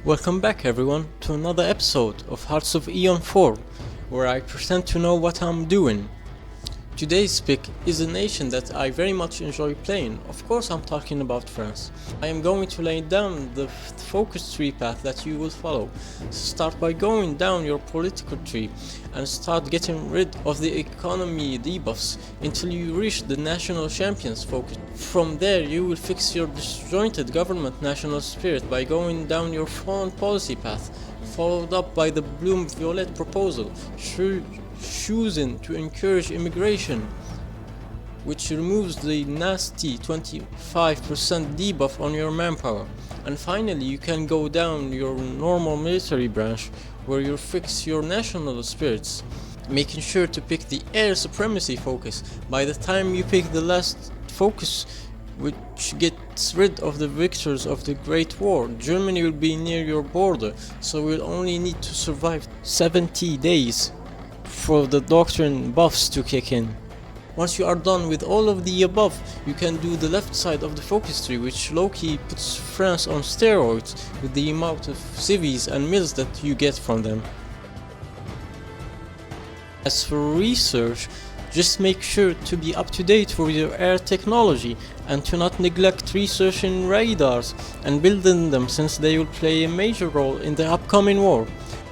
Welcome back everyone to another episode of Hearts of Eon 4, where I pretend to know what I'm doing. Today's pick is a nation that I very much enjoy playing. Of course I'm talking about France. I am going to lay down the focus tree path that you will follow. Start by going down your political tree and start getting rid of the economy debuffs until you reach the national champions focus. From there you will fix your disjointed government national spirit by going down your foreign policy path, followed up by the Bloom Violet proposal, choosing to encourage immigration, which removes the nasty 25% debuff on your manpower. And finally you can go down your normal military branch where you fix your national spirits, making sure to pick the air supremacy focus. By the time you pick the last focus, which gets rid of the victors of the Great War, Germany will be near your border, so we'll only need to survive 70 days for the doctrine buffs to kick in. Once you are done with all of the above, you can do the left side of the focus tree, which low-key puts France on steroids with the amount of civies and mills that you get from them. As for research, just make sure to be up to date with your air technology and to not neglect researching radars and building them, since they will play a major role in the upcoming war.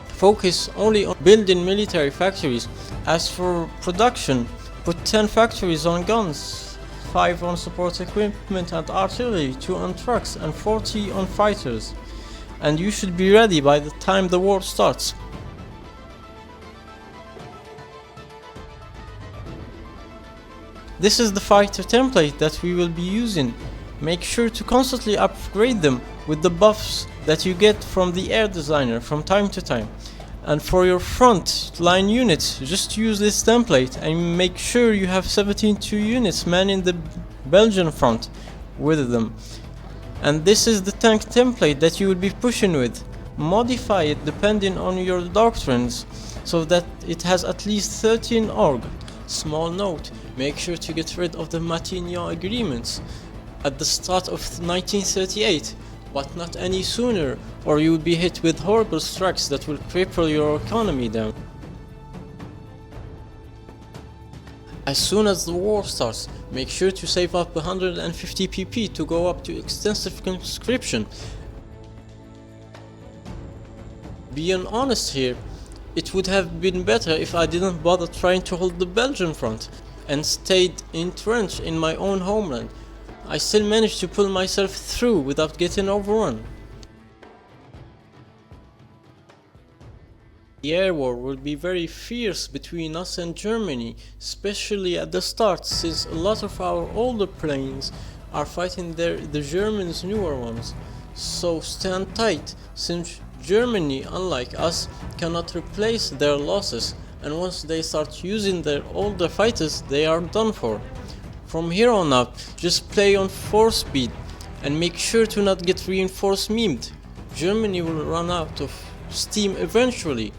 Focus only on building military factories. As for production, put 10 factories on guns, 5 on support equipment and artillery, 2 on trucks and 40 on fighters. And you should be ready by the time the war starts. This is the fighter template that we will be using. Make sure to constantly upgrade them with the buffs that you get from the air designer from time to time. And for your front line units, just use this template and make sure you have 72 units manning the Belgian front with them. And this is the tank template that you will be pushing with. Modify it depending on your doctrines so that it has at least 13 org. Small note, make sure to get rid of the Matignon agreements at the start of 1938, but not any sooner, or you will be hit with horrible strikes that will cripple your economy down. As soon as the war starts, make sure to save up 150 PP to go up to extensive conscription. Being honest here, it would have been better if I didn't bother trying to hold the Belgian front and stayed entrenched in my own homeland. I still managed to pull myself through without getting overrun. The air war will be very fierce between us and Germany, especially at the start, since a lot of our older planes are fighting the Germans' newer ones. So stand tight, since Germany, unlike us, cannot replace their losses, and once they start using their older fighters, they are done for. From here on out, just play on 4 speed and make sure to not get reinforced memed. Germany will run out of steam eventually.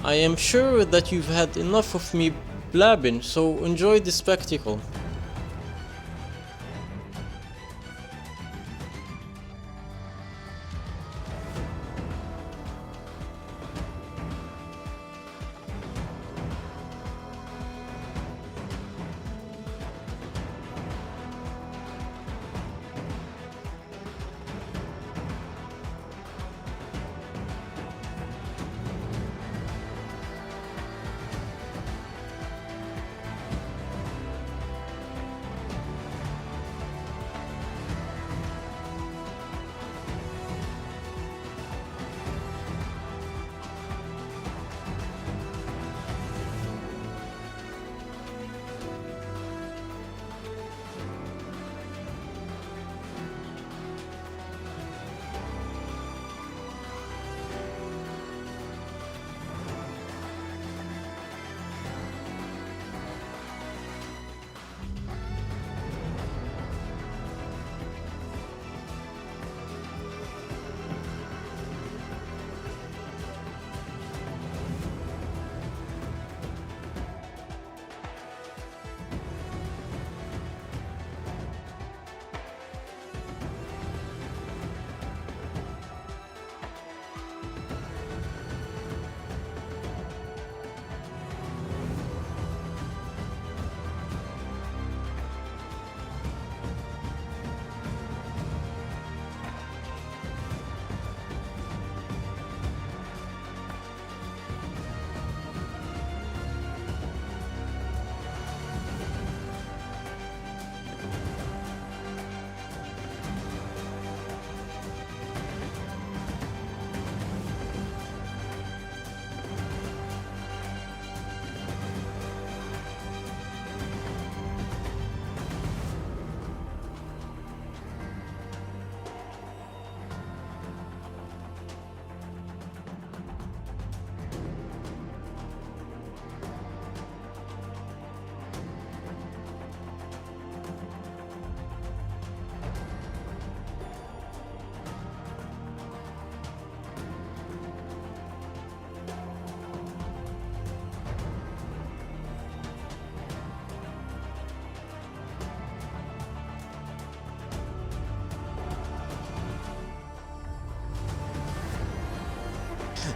I am sure that you've had enough of me blabbing, so enjoy the spectacle.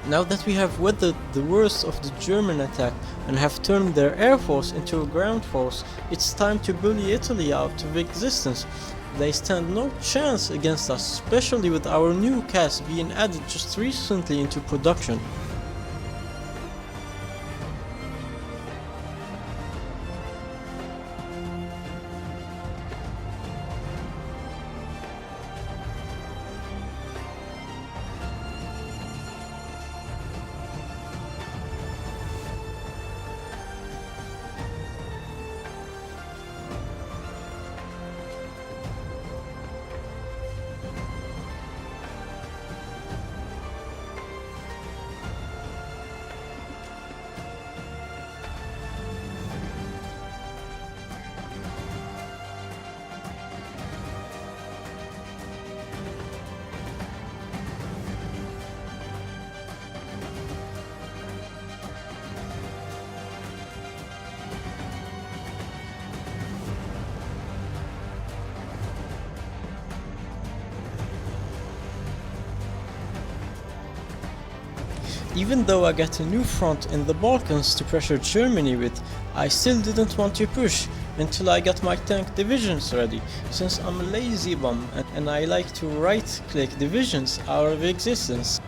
Now that we have weathered the worst of the German attack and have turned their air force into a ground force, it's time to bully Italy out of existence. They stand no chance against us, especially with our new cast being added just recently into production. Even though I got a new front in the Balkans to pressure Germany with, I still didn't want to push until I got my tank divisions ready, since I'm a lazy bum and I like to right click divisions out of existence.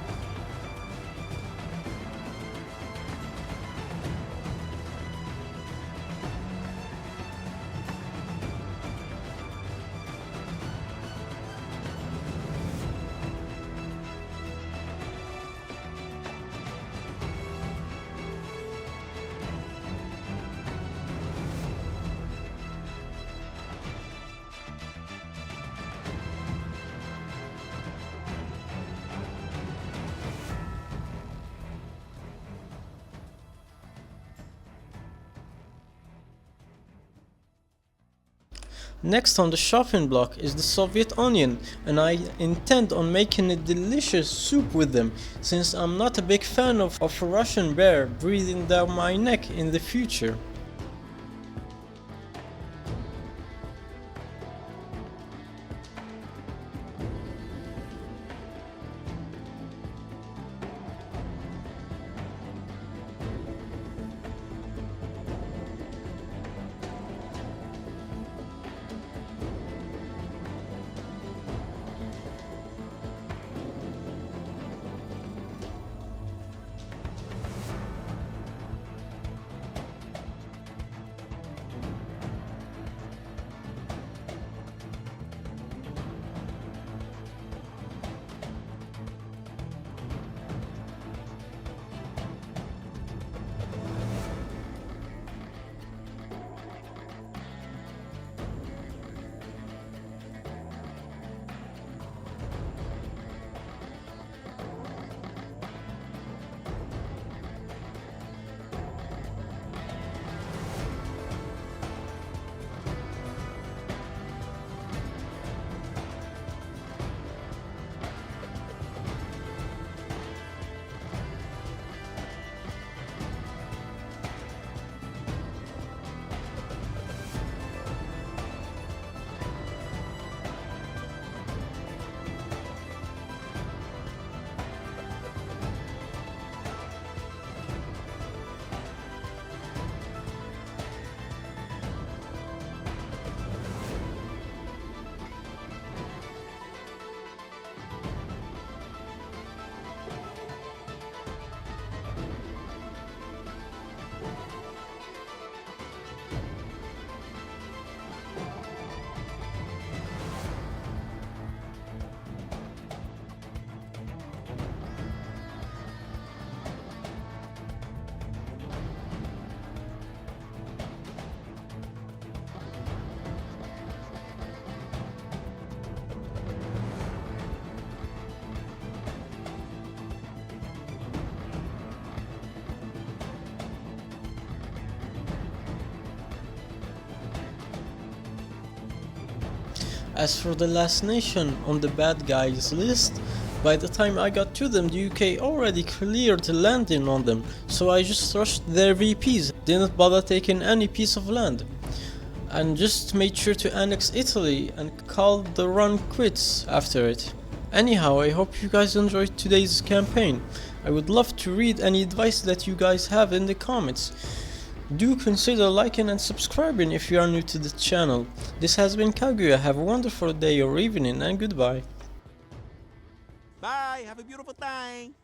Next on the shopping block is the Soviet onion, and I intend on making a delicious soup with them, since I'm not a big fan of a Russian bear breathing down my neck in the future. As for the last nation on the bad guys list, by the time I got to them, the UK already cleared the landing on them, so I just rushed their VPs, didn't bother taking any piece of land, and just made sure to annex Italy and called the run quits after it. Anyhow, I hope you guys enjoyed today's campaign. I would love to read any advice that you guys have in the comments. Do consider liking and subscribing if you are new to the channel. This has been Kaguya. Have a wonderful day or evening, and goodbye. Bye. Have a beautiful time.